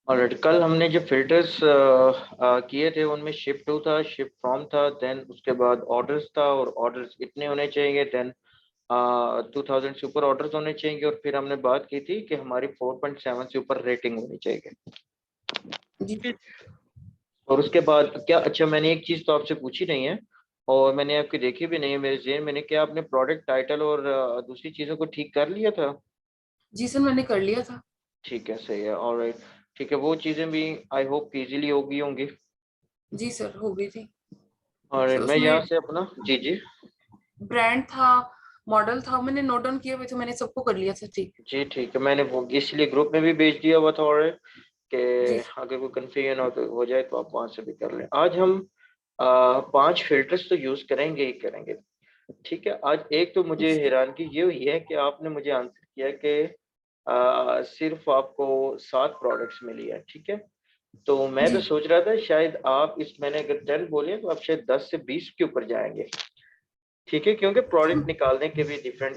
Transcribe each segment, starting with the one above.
Alright, कल हमने जो फिल्टर्स किए थे उनमें शिप टू था, शिप फ्रॉम था, देन उसके बाद ऑर्डर्स था, और ऑर्डर्स इतने होने चाहिए, देन 2000 से ऊपर ऑर्डर्स होने चाहिए, और फिर हमने बात की थी कि हमारी 4.7 से ऊपर रेटिंग होनी चाहिए। जी ठीक है। और उसके बाद क्या, अच्छा मैंने एक चीज़ तो आपसे पूछी नहीं है, और मैंने आपकी देखी भी नहीं है मेरे जेहन मैंने, क्या आपने प्रोडक्ट टाइटल और दूसरी चीज़ों को ठीक कर लिया था? जी सर, मैंने कर लिया था। ठीक है, सही है, ऑलराइट। ठीक है, वो चीज़ें भी आई होप इजीली होगी होंगी। जी सर, हो गई थी। और सर मैं यहाँ उसमें से अपना, जी जी। ब्रांड था, मॉडल था, मैंने नोट डाउन किए हुए थे, मैंने सबको कर लिया था ठीक। जी ठीक है, मैंने वो इसलिए ग्रुप में भी भेज दिया हुआ था, और कि जी अगर कोई कन्फ्यूजन हो जाए तो आप वहां से भी कर लें। आज हम 5 फिल्टर्स तो यूज करेंगे ही करेंगे। ठीक है, आज एक तो मुझे जी हैरानगी ये हुई है कि आपने मुझे आंसर किया कि सिर्फ आपको 7 प्रोडक्ट्स मिली है। ठीक है, तो मैं तो जी सोच रहा था शायद आप इस, मैंने अगर 10 बोले तो आप शायद 10 से 20 के ऊपर जाएंगे। ठीक है, क्योंकि प्रोडक्ट निकालने के भी डिफरेंट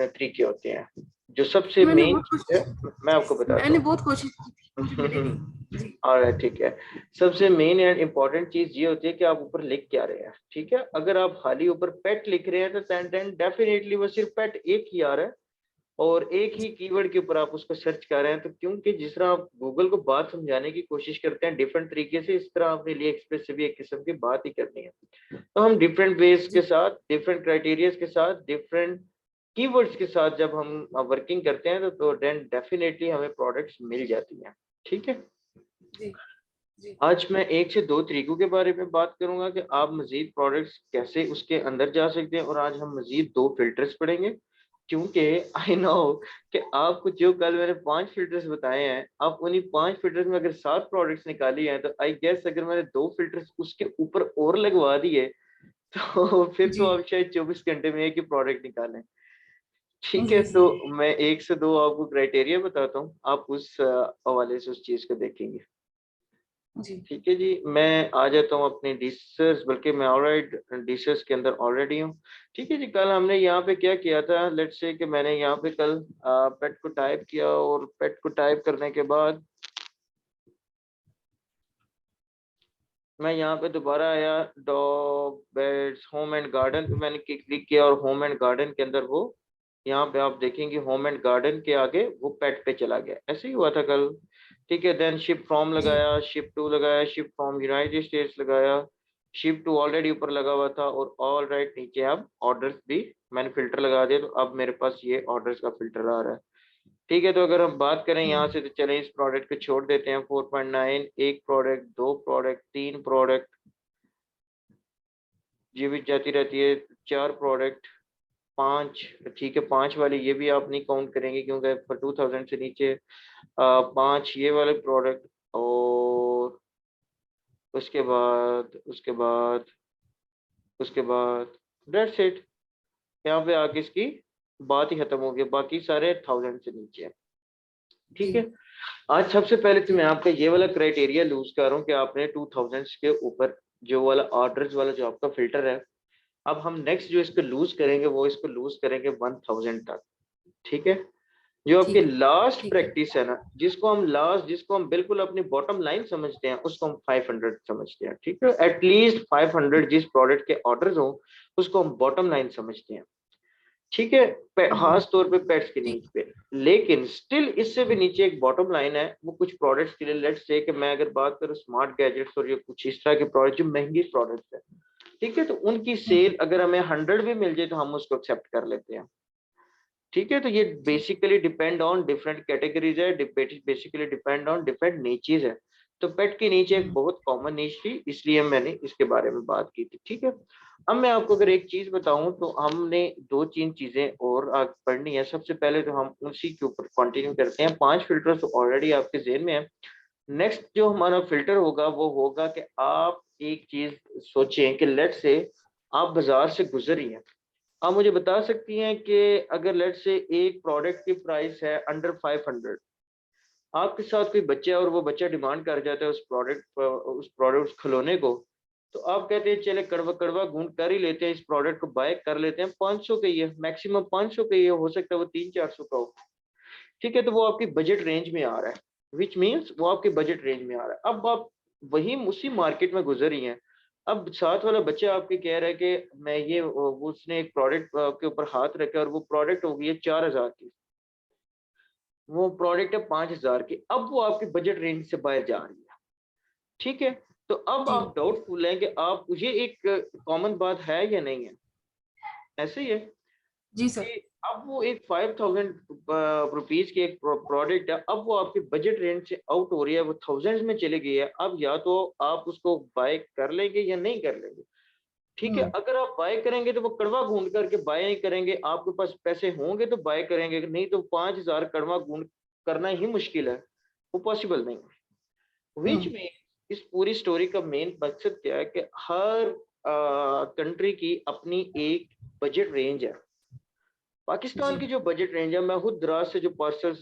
तरीके होते हैं। जो सबसे मैंने मेन बहुत चीज है, कोशिश मैं आपको बताता मैंने हूँ। बहुत कोशिश की थी, मुझे मिले नहीं। जी और ठीक है, सबसे मेन एंड इम्पोर्टेंट चीज ये होती है कि आप ऊपर लिख क्या रहे हैं। ठीक है, अगर आप खाली ऊपर पेट लिख रहे हैं तो देन डेफिनेटली वो सिर्फ पेट एक ही आ रहा है, और एक ही जी कीवर्ड के ऊपर आप उसको सर्च कर रहे हैं। तो क्योंकि जिस तरह आप गूगल को बात समझाने की कोशिश करते हैं डिफरेंट तरीके से, इस तरह अपने लिए एक्सप्रेस से भी एक किस्म की बात ही करनी है। तो हम डिफरेंट वेज के जी साथ, डिफरेंट क्राइटेरियाज के साथ, डिफरेंट कीवर्ड्स के साथ जब हम वर्किंग करते हैं तो देन डेफिनेटली हमें प्रोडक्ट्स मिल जाती हैं। ठीक है, जी जी आज मैं एक से दो तरीकों के बारे में बात करूंगा कि आप मजीद प्रोडक्ट्स कैसे उसके अंदर जा सकते हैं, और आज हम मजीद 2 फिल्टर्स पढ़ेंगे। क्योंकि आई नो कि आपको जो कल मैंने 5 फिल्टर्स बताए हैं, आप उन्हीं 5 फिल्टर्स में अगर 7 प्रोडक्ट्स निकाली हैं, तो आई गेस अगर मैंने 2 फिल्टर्स उसके ऊपर और लगवा दिए तो फिर तो जी आप शायद 24 घंटे में एक ही प्रोडक्ट निकालें। ठीक है, जी तो जी मैं एक से दो आपको क्राइटेरिया बताता हूँ, आप उस हवाले से उस चीज को देखेंगे। जी ठीक है जी, मैं आ जाता हूँ अपनी डिशेस, बल्कि मैं ऑलराइट डिशेस के अंदर ऑलरेडी हूँ। ठीक है जी, कल हमने यहाँ पे क्या किया था, लेट्स से कि मैंने यहाँ पे कल पेट को टाइप किया, और पेट को टाइप करने के बाद मैं यहाँ पे दोबारा आया, dog, beds, home and garden पे मैंने क्लिक किया, और होम एंड गार्डन के अंदर वो, यहाँ पे आप देखेंगे होम एंड गार्डन के आगे वो पेट पे चला गया। ऐसे ही हुआ था कल। ठीक है, देन शिप फ्रॉम जी लगाया, शिप टू लगाया, शिप फ्रॉम यूनाइटेड स्टेट्स लगाया, शिप टू ऑलरेडी ऊपर लगा हुआ था, और ऑल राइट नीचे अब ऑर्डर्स भी मैंने फिल्टर लगा दिया, तो अब मेरे पास ये ऑर्डर्स का फिल्टर आ रहा है। ठीक है, तो अगर हम बात करें यहाँ हम्म, से, तो चलें इस प्रोडक्ट को छोड़ देते हैं। 4.9, एक प्रोडक्ट, दो प्रोडक्ट, तीन प्रोडक्ट, ये भी जाती रहती है, चार प्रोडक्ट, पांच। ठीक है, पांच वाली ये भी आप नहीं काउंट करेंगे क्योंकि पर 2000 से नीचे पांच ये वाले प्रोडक्ट, और उसके बाद दैट्स इट। यहाँ पे आके इसकी बात ही खत्म हो गई, बाकी सारे 1000 से नीचे है। ठीक है, जी आज सबसे पहले तो जी मैं आपका ये वाला क्राइटेरिया लूज कर रहा हूँ कि आपने 2000 के ऊपर जो वाला ऑर्डर्स वाला जो आपका फिल्टर है। अब हम नेक्स्ट जो इसको लूज करेंगे वो इसको लूज करेंगे 1000 तक। ठीक है, जो आपकी ठीक लास्ट ठीक है। प्रैक्टिस है ना, जिसको हम बिल्कुल अपनी बॉटम लाइन समझते हैं, उसको हम 500 समझते हैं। ठीक है, एटलीस्ट 500 जिस प्रोडक्ट के ऑर्डर्स हो उसको हम बॉटम लाइन समझते हैं। ठीक है, हम्म, खास तौर पे पेट्स की नीड ठीक। पे। लेकिन स्टिल इससे भी हम्म, नीचे एक बॉटम लाइन है, वो कुछ प्रोडक्ट्स के लिए, लेट्स से कि मैं अगर बात करूँ स्मार्ट गैजेट्स और ये कुछ इस तरह के प्रोडक्ट जो महंगी प्रोडक्ट्स है। ठीक है, तो उनकी हम्म, सेल अगर हमें 100 भी मिल जाए तो हम उसको एक्सेप्ट कर लेते हैं। ठीक है, तो ये जी basically depend on different categories है, basically depend on different niches है। तो पेट के नीचे एक हम्म, बहुत कॉमन नीच थी, इसलिए मैंने इसके बारे में बात की थी। ठीक है, अब मैं आपको अगर एक चीज बताऊं तो हमने दो तीन चीजें और आगे पढ़नी है। सबसे पहले तो हम उसी के ऊपर कंटिन्यू करते हैं। 5 फिल्टर तो ऑलरेडी आपके जेहन में है। नेक्स्ट जो हमारा फिल्टर होगा वो होगा कि आप एक चीज सोचें कि लेट से आप बाजार से गुजर रही हैं। आप मुझे बता सकती हैं कि अगर लेट से एक प्रोडक्ट की प्राइस है अंडर 500, आपके साथ कोई बच्चा है और वो बच्चा डिमांड कर जाता है उस खिलौने को, तो आप कहते हैं चले कड़वा कड़वा घूंट कर ही लेते हैं, इस प्रोडक्ट को बाय कर लेते हैं, 500 का ही है, मैक्सिमम 500 का ही है, हो सकता है वो 300-400 का हो। ठीक है, तो वो आपकी बजट रेंज में आ रहा है। विच मीन्स वो आपके बजट रेंज में आ रहा है। अब आप वही उसी मार्केट में गुजर रही हैं, अब साथ वाला बच्चा आपके कह रहा है कि मैं ये वो उसने एक प्रोडक्ट के ऊपर हाथ रखा और वो प्रोडक्ट हो गई है 4000 की, वो प्रोडक्ट है 5000 की, अब वो आपके बजट रेंज से बाहर जा रही है। ठीक है, तो अब जी आप डाउटफुल हैं कि आप, ये एक कॉमन बात है या नहीं है, ऐसे ही है जी सर। कि अब वो एक 5000 रुपीज की एक प्रोडक्ट है, अब वो आपके बजट रेंज से आउट हो रही है, वो थाउजेंड्स में चली गई है, अब या तो आप उसको बाय कर लेंगे या नहीं कर लेंगे। ठीक है, हम्म अगर आप बाय करेंगे तो वो कड़वा घूंढ करके बाय नहीं करेंगे, आपके पास पैसे होंगे तो बाय करेंगे, नहीं तो 5000 कड़वा घूंढ करना ही मुश्किल है, वो पॉसिबल नहीं है। विच हम्म में इस पूरी स्टोरी का मेन मकसद क्या है कि हर कंट्री की अपनी एक बजट रेंज है। पाकिस्तान जी की जो बजट रेंज है, मैं खुद दराज से जो पार्सल्स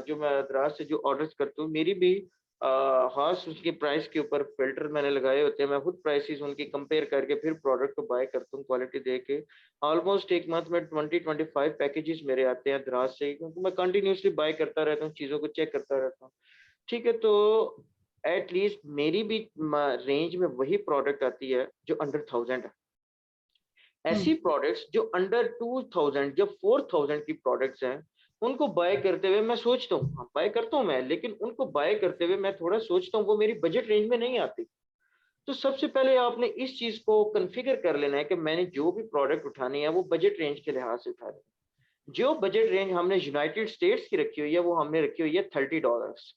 जो मैं दराज से जो ऑर्डर्स करता हूँ, मेरी भी खास उसके प्राइस के ऊपर फिल्टर मैंने लगाए होते हैं, मैं खुद प्राइसेस उनकी कंपेयर करके फिर प्रोडक्ट को बाय करता हूँ क्वालिटी देख के। ऑलमोस्ट एक मंथ में 20-25 पैकेजेस मेरे आते हैं दराज से, क्योंकि मैं कंटिन्यूसली बाय करता रहता हूँ, चीज़ों को चेक करता रहता हूँ। ठीक है, तो एटलीस्ट मेरी भी रेंज में वही प्रोडक्ट आती है जो अंडर 1000 है। हम्म ऐसी प्रोडक्ट्स जो अंडर 2000 या 4000 की प्रोडक्ट्स हैं, उनको बाय करते हुए मैं सोचता हूँ, हाँ, बाय करता हूँ मैं, लेकिन उनको बाय करते हुए मैं थोड़ा सोचता हूँ वो मेरी बजट रेंज में नहीं आती। तो सबसे पहले आपने इस चीज को कॉन्फ़िगर कर लेना है कि मैंने जो भी प्रोडक्ट उठानी है वो बजट रेंज के लिहाज से उठा रहे। जो बजट रेंज हमने यूनाइटेड स्टेट्स की रखी हुई है वो हमने रखी हुई है $30।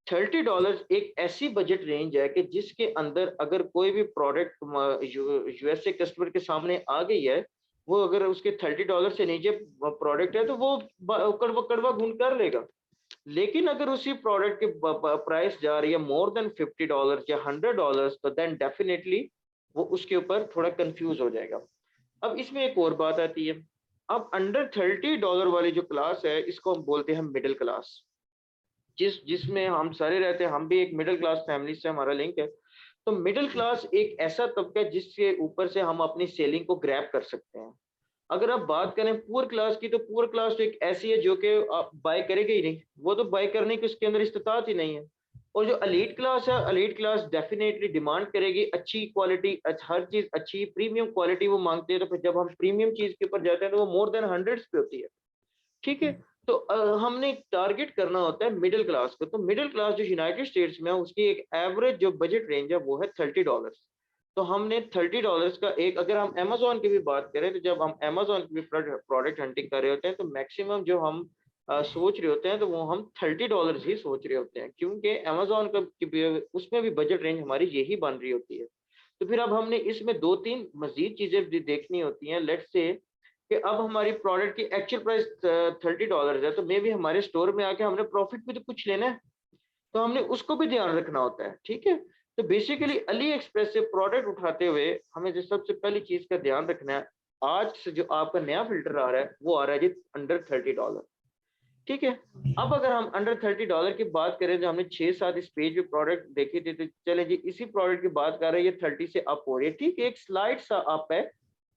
$30 एक ऐसी बजट रेंज है कि जिसके अंदर अगर कोई भी प्रोडक्ट यूएसए कस्टमर के सामने आ गई है, वो अगर उसके $30 से नीचे प्रोडक्ट है तो वो कड़वा कड़वा घूंट कर लेगा। लेकिन अगर उसी प्रोडक्ट की प्राइस जा रही है मोर देन $50 या $100, तो देन डेफिनेटली वो उसके ऊपर थोड़ा कंफ्यूज हो जाएगा। अब इसमें एक और बात आती है, अब अंडर $30 वाली जो क्लास है, इसको हम बोलते हैं मिडिल क्लास, जिसमें हम सारे रहते हैं, हम भी एक मिडिल क्लास फैमिली से हमारा लिंक है। तो मिडिल क्लास एक ऐसा तबका है जिसके ऊपर से हम अपनी सेलिंग को ग्रैब कर सकते हैं। अगर आप बात करें पुअर क्लास की, तो पुअर क्लास तो एक ऐसी है जो कि आप बाय करेगी ही नहीं, वो तो बाय करने की उसके अंदर इस्तात ही नहीं है। और जो एलीट क्लास है, एलीट क्लास डेफिनेटली डिमांड करेगी अच्छी क्वालिटी, हर चीज अच्छी प्रीमियम क्वालिटी वो मांगते हैं, तो फिर जब हम प्रीमियम चीज के ऊपर जाते हैं तो वो मोर देन हंड्रेड्स पे होती है। ठीक है, तो हमने टारगेट करना होता है मिडिल क्लास को। तो मिडिल क्लास जो यूनाइटेड स्टेट्स में है उसकी एक एवरेज जो बजट रेंज है वो है $30। तो हमने $30 का एक, अगर हम अमेजोन की भी बात करें, तो जब हम अमेजोन की भी प्रोडक्ट हंटिंग कर रहे होते हैं तो मैक्सिमम जो हम सोच रहे होते हैं तो वो हम $30 ही सोच रहे होते हैं, क्योंकि अमेजोन का उसमें भी बजट रेंज हमारी यही बन रही होती है। तो फिर अब हमने इसमें दो तीन मजीद चीजें भी देखनी होती हैं। लेट्स से कि अब हमारी प्रोडक्ट की एक्चुअल प्राइस $30 है, तो मे भी हमारे स्टोर में आके हमने प्रॉफिट भी तो कुछ लेना है, तो हमने उसको भी ध्यान रखना होता है। ठीक है, तो बेसिकली अली एक्सप्रेस से प्रोडक्ट उठाते हुए हमें जो सबसे पहली चीज का ध्यान रखना है, आज से जो आपका नया फिल्टर आ रहा है वो आ रहा है जी अंडर $30। ठीक है, अब अगर हम अंडर $30 की बात करें, जो हमने 6-7 इस पेज पे प्रोडक्ट देखे थे, तो चले जी इसी प्रोडक्ट की बात कर रहे हैं, ये 30 से अप हो रही है। ठीक है, एक स्लाइड सा अप है।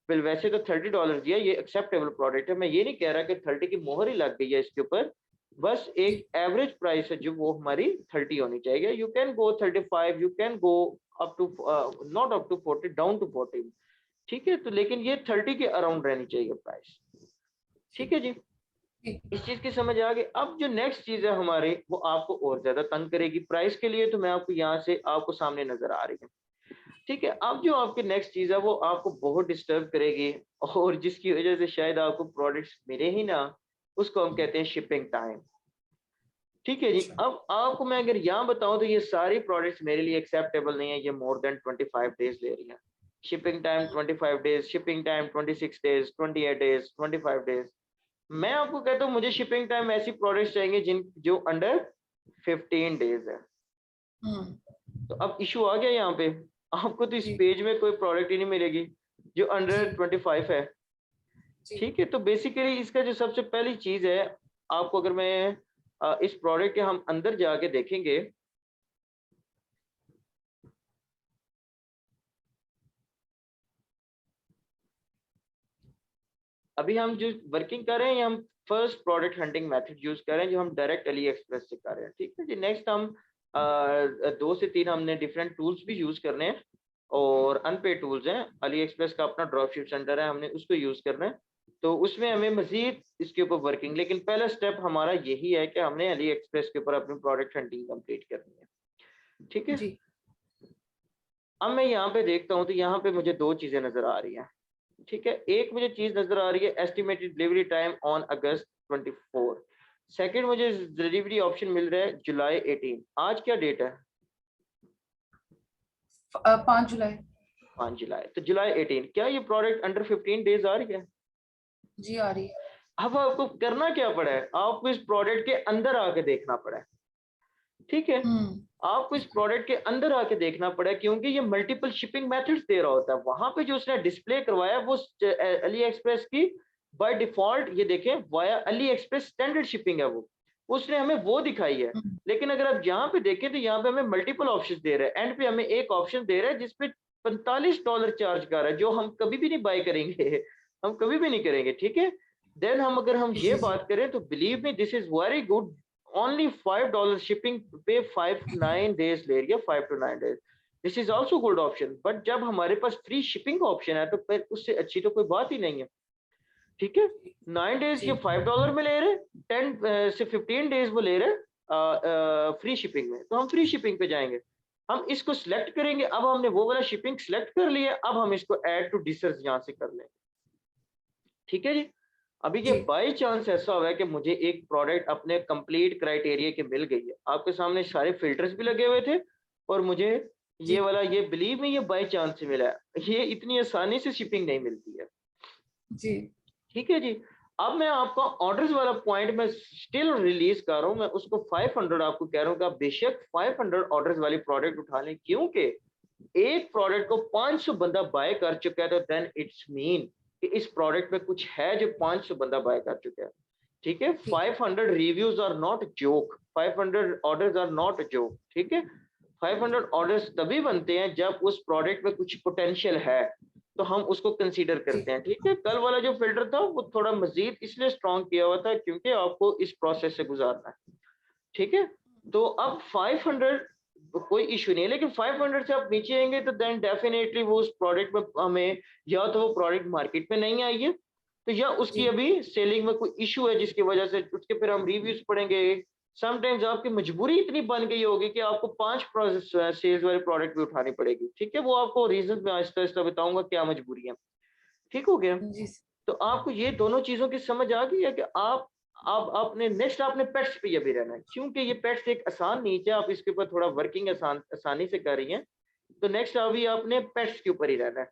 बिल वैसे तो $30 दिया, ये एक्सेप्टेबल प्रोडक्ट है, मैं ये नहीं कह रहा कि 30 की मोहर ही लग गई है इसके ऊपर, बस जी एक एवरेज प्राइस है जो वो हमारी 30 होनी चाहिए। You can go 35, you can go up to, not up to 40, down to 40। ठीक है, तो लेकिन ये 30 के अराउंड रहनी चाहिए प्राइस। ठीक है जी, जी इस चीज की समझ आ गई। अब जो नेक्स्ट चीज है हमारी, वो आपको और ज्यादा तंग करेगी प्राइस के लिए, तो मैं आपको यहाँ से आपको सामने नजर आ रही है। ठीक है, अब जो आपकी नेक्स्ट चीज है वो आपको बहुत डिस्टर्ब करेगी, और जिसकी वजह से शायद आपको प्रोडक्ट्स मिले ही ना, उसको हम कहते हैं शिपिंग टाइम। ठीक है जी, अच्छा अब आपको मैं अगर यहाँ बताऊं तो ये सारी प्रोडक्ट्स मेरे लिए एक्सेप्टेबल नहीं है, ये मोर देन 25 डेज ले रही हैं। Shipping time 25 days, shipping time 26 days, 28 days, 25 days. मैं आपको कहता हूँ मुझे शिपिंग टाइम ऐसी प्रोडक्ट्स चाहिए जिन जो अंडर 15 डेज है। हम्म तो अब इशू आ गया यहाँ पे, आपको तो इस जी पेज में कोई प्रोडक्ट ही नहीं मिलेगी जो अंडर जी 25 है। जी ठीक है, तो बेसिकली इसका जो सबसे पहली चीज है, आपको अगर मैं इस प्रोडक्ट के हम अंदर जाके देखेंगे, अभी हम जो वर्किंग कर रहे हैं, हम first product hunting method use कर रहे हैं जो हम डायरेक्ट अली एक्सप्रेस से कर रहे हैं। ठीक है जी। नेक्स्ट हम 2 से 3 हमने डिफरेंट टूल्स भी यूज करने हैं और अनपेड टूल्स हैं। अली एक्सप्रेस का अपना ड्रॉप शिप सेंटर है, हमने उसको यूज करना है, तो उसमें हमें मजीद इसके ऊपर वर्किंग, लेकिन पहला स्टेप हमारा यही है कि हमने अली एक्सप्रेस के ऊपर अपनी प्रोडक्ट हंटिंग कंप्लीट करनी है। ठीक है। जी अब मैं यहाँ पे देखता हूँ तो यहाँ पे मुझे 2 चीजें नजर आ रही हैं। ठीक है। एक मुझे चीज नजर आ रही है estimated delivery time on August 24। Second मुझे डिलीवरी ऑप्शन मिल रहा है जुलाई 18। आज क्या डेट है? 5 जुलाई। 5 जुलाई, तो जुलाई 18। क्या ये प्रोडक्ट अंडर 15 डेज आ रही है? जी आ रही है। अब आपको करना क्या पड़ा है, आपको इस प्रोडक्ट के अंदर आके देखना पड़ा है। ठीक है। आपको इस प्रोडक्ट के अंदर आके देखना पड़ा, क्योंकि ये मल्टीपल शिपिंग मेथड्स दे रहा होता है। वहां पे जो उसने डिस्प्ले करवाया वो अली एक्सप्रेस की बाय डिफॉल्ट, ये देखें via Ali express standard shipping है, वो उसने हमें वो दिखाई है। लेकिन अगर आप यहाँ पे देखें तो यहाँ पे हमें मल्टीपल ऑप्शन दे रहा है। एंड पे हमें एक ऑप्शन दे रहा है जिसपे $45 चार्ज कर रहा है, जो हम कभी भी नहीं बाय करेंगे हम कभी भी नहीं करेंगे। ठीक है। देन अगर हम ये बात करें तो believe me this is very good. only $5 shipping पे 5 to 9 days ले रही है, 5 to 9 days। This is also good option, but जब हमारे पास फ्री शिपिंग का ऑप्शन है तो फिर उससे अच्छी तो कोई बात ही नहीं है। ठीक है। 9 डेज ये $5 में ले रहे, 10 से 15 डेज वो ले रहे फ्री शिपिंग में, तो हम फ्री शिपिंग पे जाएंगे, हम इसको सिलेक्ट करेंगे। अब हमने वो वाला शिपिंग सिलेक्ट कर लिया, अब हम इसको ऐड टू डिसर्स यहाँ से कर लेंगे। ठीक है जी। अभी ये बाय चांस ऐसा हुआ है कि मुझे एक प्रोडक्ट अपने कंप्लीट क्राइटेरिया के मिल गई है, आपके सामने सारे फिल्टर्स भी लगे हुए थे, और मुझे ये वाला, ये बिलीव में ये बाय चांस से मिला है, ये इतनी आसानी से शिपिंग नहीं मिलती है जी। ठीक है जी। अब मैं आपका ऑर्डर्स वाला पॉइंट मैं स्टिल रिलीज कर रहा हूँ, मैं उसको 500 आपको कह रहा हूँ कि आप बेशक 500 ऑर्डर्स वाली प्रोडक्ट उठा लें, क्योंकि एक प्रोडक्ट को 500 बंदा बाय कर चुका है, तो देन इट्स मीन कि इस प्रोडक्ट में कुछ है जो 500 बंदा बाय कर चुका है। ठीक है। 500 reviews are not joke, 500 orders are not joke. ठीक है। 500 ऑर्डर्स तभी बनते हैं जब उस प्रोडक्ट में कुछ पोटेंशियल है, तो हम उसको कंसीडर करते हैं। ठीक है। कल वाला जो फिल्टर था वो थोड़ा मजीद इसलिए स्ट्रॉन्ग किया हुआ था क्योंकि आपको इस प्रोसेस से गुजारना है। ठीक है। तो अब 500 कोई इशू नहीं है, लेकिन 500 से आप नीचे आएंगे तो देन डेफिनेटली वो उस प्रोडक्ट में हमें, या तो वो प्रोडक्ट मार्केट में नहीं आई है, तो या उसकी अभी सेलिंग में कोई इशू है जिसकी वजह से उसके फिर हम रिव्यूज पढ़ेंगे। समटाइम्स आपकी मजबूरी इतनी बन गई होगी कि आपको 5 सेल्स वाले प्रोडक्ट भी उठानी पड़ेगी। ठीक है। वो आपको रीजन में आहिस्ता आहिस्ता बताऊंगा क्या मजबूरी है। ठीक हो गया। तो आपको ये दोनों चीजों की समझ आ गई है कि आप आपने नेक्स्ट आपने पेट्स पे ये भी रहना है, क्योंकि ये पेट्स एक आसान नीचे, आप इसके ऊपर थोड़ा वर्किंग आसानी से कर रही हैं, तो नेक्स्ट अभी आपने पेट्स के ऊपर ही रहना है।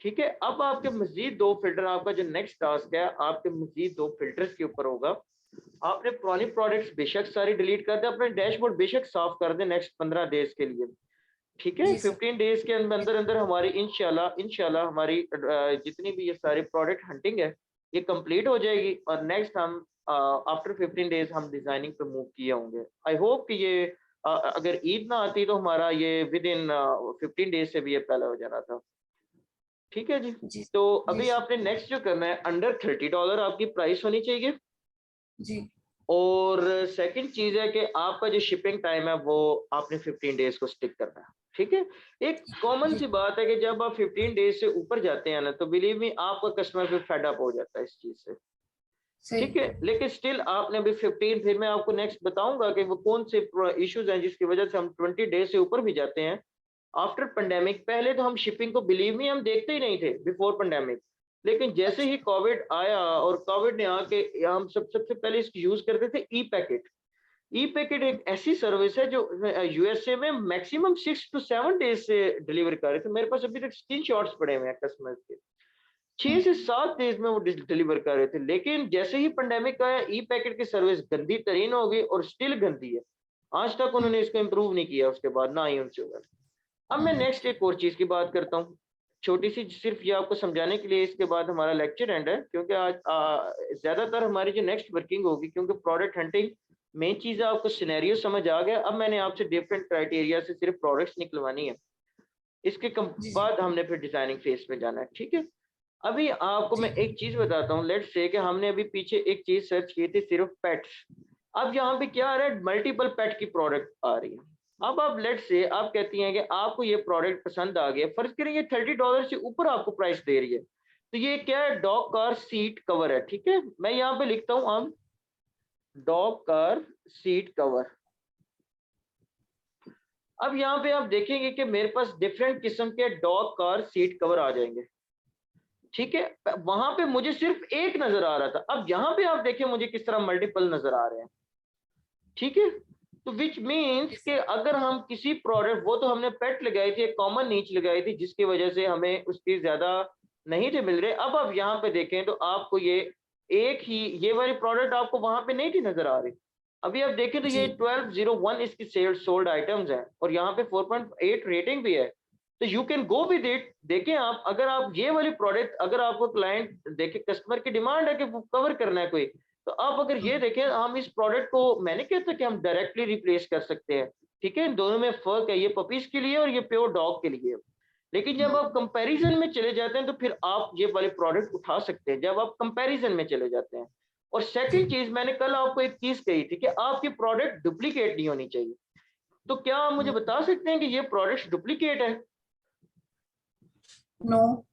ठीक है। अब आपके मजीद 2 फिल्टर, आपका जो नेक्स्ट टास्क है आपके मजीद 2 फिल्टर्स के ऊपर होगा। आपने पुरानी प्रोडक्ट्स बेशक सारी डिलीट कर दे, अपने डैशबोर्ड बेशक साफ कर दे नेक्स्ट 15 डेज के लिए। ठीक है। 15 डेज के अंदर अंदर हमारी इंशाल्लाह हमारी जितनी भी ये सारी प्रोडक्ट हंटिंग है ये कंप्लीट हो जाएगी, और नेक्स्ट हम आफ्टर 15 डेज हम डिजाइनिंग पे मूव किए होंगे। आई होप कि ये अगर ईद ना आती तो हमारा ये विद इन 15 डेज से भी ये पहले हो जाना था। ठीक है जी। तो अभी आपने नेक्स्ट जो करना है, अंडर $30 आपकी प्राइस होनी चाहिए जी। और सेकंड चीज है कि आपका जो शिपिंग टाइम है वो आपने 15 डेज को स्टिक करना है। ठीक है। एक कॉमन सी बात है कि जब आप 15 डेज से ऊपर जाते हैं ना, तो बिलीव मी आपका कस्टमर फिर फेड अप हो जाता है इस चीज से। ठीक है। लेकिन स्टिल आपने अभी 15, फिर मैं आपको नेक्स्ट बताऊंगा कि वो कौन से इश्यूज हैं जिसकी वजह से हम 20 डेज से ऊपर भी जाते हैं आफ्टर पेंडेमिक। पहले तो हम शिपिंग को बिलीव मी हम देखते ही नहीं थे बिफोर पेंडेमिक, लेकिन जैसे ही कोविड आया और कोविड ने आके हम सबसे पहले इसको यूज करते थे ई पैकेट। ई पैकेट एक ऐसी सर्विस है जो यूएसए में मैक्सिमम 6 to 7 डेज से डिलीवर कर रहे थे। मेरे पास अभी तक स्क्रीनशॉट्स पड़े हुए हैं कस्टमर्स के, 6 से 7 डेज में वो डिलीवर कर रहे थे। लेकिन जैसे ही पेंडेमिक आया ई पैकेट की सर्विस गंदी तरीन हो गई और स्टिल गंदी है, आज तक उन्होंने इसको इम्प्रूव नहीं किया उसके बाद, ना ही उनसे हुआ। अब मैं नेक्स्ट एक और चीज की बात करता हूँ, छोटी सी, सिर्फ ये आपको समझाने के लिए, इसके बाद हमारा लेक्चर एंड है, क्योंकि आज ज्यादातर हमारी जो नेक्स्ट वर्किंग होगी, क्योंकि प्रोडक्ट हंटिंग मेन चीज है, आपको सिनेरियो समझ आ गया। अब मैंने आपसे डिफरेंट क्राइटेरिया से सिर्फ प्रोडक्ट्स निकलवानी है, इसके बाद हमने फिर डिजाइनिंग फेज में जाना है। ठीक है। अभी आपको मैं एक चीज बताता हूँ, लेट्स से कि हमने अभी पीछे एक चीज सर्च की थी, सिर्फ पेट्स। अब यहाँ पे क्या आ रहा है, मल्टीपल पेट की प्रोडक्ट आ रही है। अब आप लेट्स से आप कहती हैं कि आपको ये प्रोडक्ट पसंद आ गया, फर्ज करें ये $30 से ऊपर आपको प्राइस दे रही है, तो ये क्या है, डॉग कार सीट कवर है। ठीक है, मैं यहाँ पे लिखता हूँ अब डॉग कार सीट कवर। अब यहाँ पे आप देखेंगे कि मेरे पास डिफरेंट किस्म के डॉग कार सीट कवर आ जाएंगे। ठीक है, वहां पे मुझे सिर्फ एक नजर आ रहा था, अब यहाँ पे आप देखें मुझे किस तरह मल्टीपल नजर आ रहे हैं। ठीक है, तो विच मीन्स कि अगर हम किसी प्रोडक्ट, वो तो हमने पेट लगाई थी, एक कॉमन नीच लगाई थी जिसकी वजह से हमें उसकी ज्यादा नहीं थे मिल रहे। अब आप यहाँ पे देखें तो आपको ये एक ही ये वाली प्रोडक्ट आपको वहां पे नहीं थी नजर आ रही। अभी आप देखें तो ये 1201 इसकी सोल्ड आइटम्स हैं और यहाँ पे 4.8 रेटिंग भी है, तो you can go with it. देखें आप, अगर आप ये वाली प्रोडक्ट, अगर आपको क्लाइंट देखे, कस्टमर की डिमांड है कि वो कवर करना है कोई, तो आप अगर ये देखें, हम इस प्रोडक्ट को, मैंने कहता कि हम डायरेक्टली रिप्लेस कर सकते हैं। ठीक है, इन दोनों में फर्क है, ये पपीज के लिए और ये प्योर डॉग के लिए। लेकिन जब आप कंपैरिजन में चले जाते हैं तो फिर आप ये वाले प्रोडक्ट उठा सकते हैं, जब आप कंपैरिजन में चले जाते हैं। और सेकंड चीज, मैंने कल आपको एक चीज कही थी कि आपकी प्रोडक्ट डुप्लीकेट नहीं होनी चाहिए। तो क्या आप मुझे बता सकते हैं कि ये प्रोडक्ट डुप्लीकेट है? नो।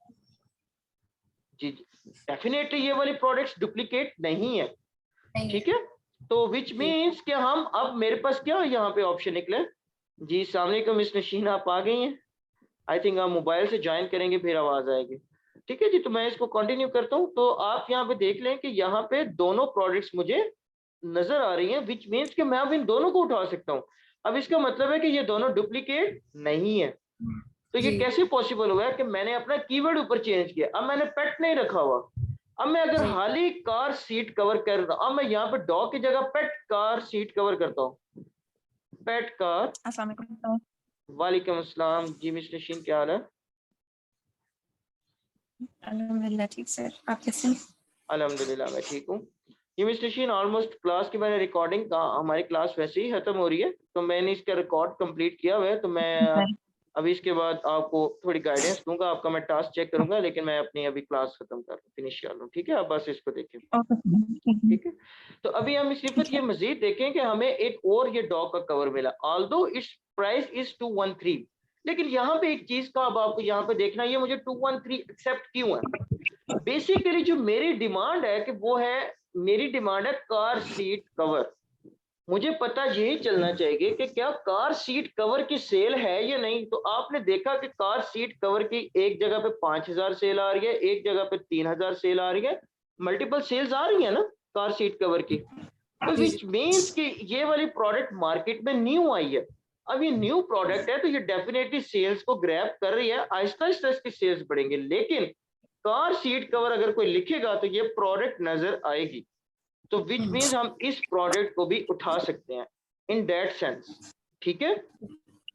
जी डेफिनेटली ये वाली प्रोडक्ट्स डुप्लीकेट नहीं है। ठीक है, तो विच मीन्स कि हम, अब मेरे पास क्या यहाँ पे ऑप्शन निकले। जी सामने को मिस नशीन आप आ गई हैं, आई थिंक आप मोबाइल से ज्वाइन करेंगे फिर आवाज आएगी। ठीक है जी, तो मैं इसको कंटिन्यू करता हूँ। तो आप यहाँ पे देख लें कि यहाँ पे दोनों प्रोडक्ट्स मुझे नजर आ रही हैं, विच मीन्स कि मैं अब इन दोनों को उठा सकता हूँ। अब इसका मतलब है कि ये दोनों डुप्लीकेट नहीं है। तो ये कैसे पॉसिबल हुआ है कि मैंने अपना कीवर्ड ऊपर चेंज किया, अब मैंने पेट नहीं रखा हुआ। अब मैं अगर हाल ही कार सीट कवर कर रहा हूं, अब मैं यहाँ पे डॉग की जगह पेट कार सीट कवर करता हूँ, पेट कार। अस्सलाम वालेकुम। वालेकुम अस्सलाम जी, मिस नशीन क्या हाल है? अल्हम्दुलिल्लाह ठीक सर, आप कैसे हैं? अल्हम्दुलिल्लाह मैं ठीक हूँ। ये मिस नशीन, ऑलमोस्ट क्लास की मैंने रिकॉर्डिंग का, हमारी क्लास वैसे ही खत्म हो रही है, तो मैंने इसका रिकॉर्ड कंप्लीट किया हुआ है। तो मैं अभी इसके बाद आपको थोड़ी गाइडेंस दूंगा, आपका मैं टास्क चेक करूंगा, लेकिन मैं अपनी अभी क्लास खत्म कर फिनिश कर लूँ। ठीक है, आप बस इसको देखें। ठीक है, तो अभी हम सिर्फ ये मजीद देखें कि हमें एक और ये डॉग का कवर मिला, ऑल्दो इट्स प्राइस इज 213, लेकिन यहाँ पे एक चीज का अब आपको यहाँ पे देखना, ये मुझे 213 एक्सेप्ट क्यों है। बेसिकली जो मेरी डिमांड है कि वो है, मेरी डिमांड है कार सीट कवर। मुझे पता यही चलना चाहिए कि क्या कार सीट कवर की सेल है या नहीं। तो आपने देखा कि कार सीट कवर की एक जगह पे 5000 सेल आ रही है, एक जगह पे 3000 सेल आ रही है, मल्टीपल सेल्स आ रही है ना कार सीट कवर की। तो विच मीन्स कि ये वाली प्रोडक्ट मार्केट में न्यू आई है। अब ये न्यू प्रोडक्ट है तो ये डेफिनेटली सेल्स को ग्रैब कर रही है, आहिस्ता आहिस्ता इसकी सेल्स बढ़ेंगे। लेकिन कार सीट कवर अगर कोई लिखेगा तो ये प्रोडक्ट नजर आएगी, तो विच मीन्स हम इस प्रोडक्ट को भी उठा सकते हैं इन दैट सेंस। ठीक है,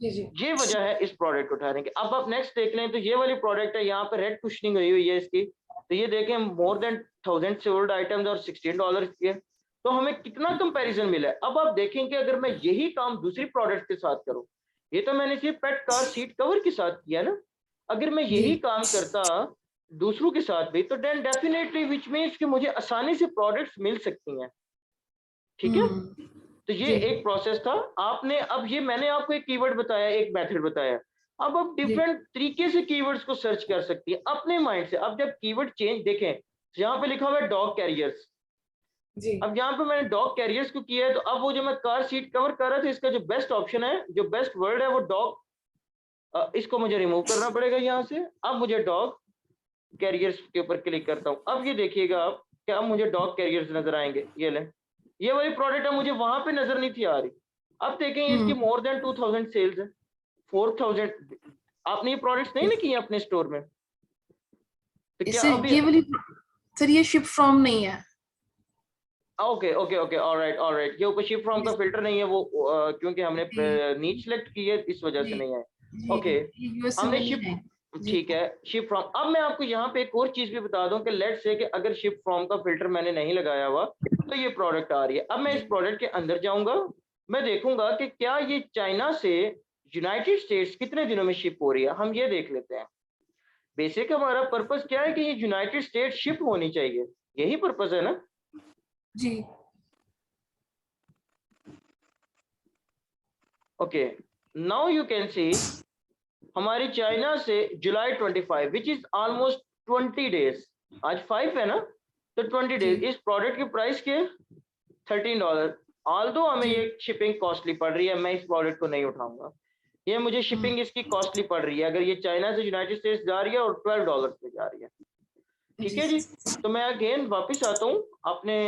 ये वजह है इस प्रोडक्ट को उठाने की। अब आप नेक्स्ट देख लें तो ये वाली प्रोडक्ट है, यहाँ पर रेड कुशनिंग हुई है इसकी, तो ये देखें मोर देन 1000 सोल्ड आइटम्स और $16 की है। तो हमें कितना कंपैरिजन मिला है। अब आप देखें कि अगर मैं यही काम दूसरी प्रोडक्ट के साथ करूं, ये तो मैंने सिर्फ पेट कार सीट कवर के साथ किया ना, अगर मैं यही काम करता दूसरों के साथ भी, तो देन डेफिनेटली विच मीन्स कि मुझे आसानी से प्रोडक्ट्स मिल सकती हैं। ठीक है, तो ये एक प्रोसेस था। आपने, अब ये मैंने आपको एक कीवर्ड बताया, एक मेथड बताया। अब आप डिफरेंट तरीके से कीवर्ड्स को सर्च कर सकती है अपने माइंड से। अब जब कीवर्ड चेंज देखें, यहाँ पे लिखा हुआ है डॉग कैरियर्स, अब यहाँ पे मैंने डॉग कैरियर्स को किया है, तो अब वो जो मैं कार सीट कवर कर रहा था, इसका जो बेस्ट ऑप्शन है, जो बेस्ट वर्ड है वो डॉग, इसको मुझे रिमूव करना पड़ेगा यहाँ से। अब मुझे डॉग कैरियर्स के ऊपर क्लिक करता हूँ। अब ये देखिएगा आप, क्या मुझे डॉग कैरियर्स नजर आएंगे, ये लें, ये वाली प्रोडक्ट है, मुझे वहां पे नजर नहीं थी आ रही। अब देखेंगे इसकी मोर देन 2000 सेल्स है, 4000। आपने ये प्रोडक्ट्स नहीं लिखी है अपने स्टोर में, तो क्या अभी ये वाली सर ये शिप फ्रॉम नहीं है। ओके ओके ओके, ऑलराइट, ये ऊपर शिप फ्रॉम का फिल्टर नहीं है वो, क्योंकि हमने नीच सेलेक्ट की है इस वजह से नहीं है। ओके, हमने शिप, ठीक है, शिप फ्रॉम। अब मैं आपको यहाँ पे एक और चीज भी बता दूं कि लेट्स से कि अगर शिप फ्रॉम का फिल्टर मैंने नहीं लगाया हुआ तो ये प्रोडक्ट आ रही है। अब मैं इस प्रोडक्ट के अंदर जाऊंगा, मैं देखूंगा कि क्या ये चाइना से यूनाइटेड स्टेट्स कितने दिनों में शिप हो रही है, हम ये देख लेते हैं। बेसिक हमारा पर्पस क्या है कि ये यूनाइटेड स्टेट शिप होनी चाहिए, यही पर्पस है ना। जी okay, now you can see हमारी चाइना से July 25 which is almost 20 days, आज 5 है ना, तो 20 डेज जी इस प्रोडक्ट की प्राइस क्या है $13। ऑल्दो हमें जी ये शिपिंग कॉस्टली पड़ रही है, मैं इस प्रोडक्ट को नहीं उठाऊंगा, ये मुझे शिपिंग इसकी कॉस्टली पड़ रही है, अगर ये चाइना से यूनाइटेड स्टेट्स जा रही है और $12 पे जा रही है। ठीक जी है जी, तो मैं अगेन वापस आता हूँ अपने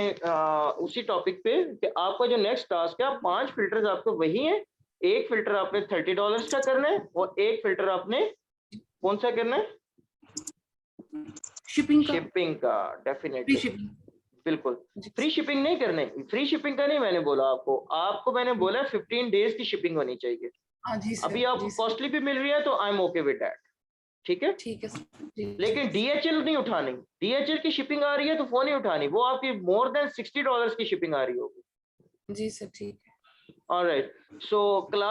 उसी टॉपिक पे कि आपका जो नेक्स्ट टास्क है, 5 फिल्टर्स आपको वही है, एक फिल्टर आपने $30 का करना है और एक फिल्टर आपने कौन सा करना है, शिपिंग का, शिपिंग का। Free definitely, shipping. बिल्कुल जी फ्री शिपिंग नहीं करने, फ्री शिपिंग का नहीं मैंने बोला आपको, आपको मैंने बोला 15 डेज की शिपिंग होनी चाहिए। हाँ जी सर, अभी आपको जी सर, कॉस्टली भी मिल रही है तो I am okay with that, ठीक है। ठीक है सर, जी लेकिन DHL नहीं उठानी, DHL की शिपिंग आ रही है तो फोन नहीं उठानी, वो आपकी मोर देन $60 की शिपिंग आ रही होगी। जी सर, ठीक है। Alright, so class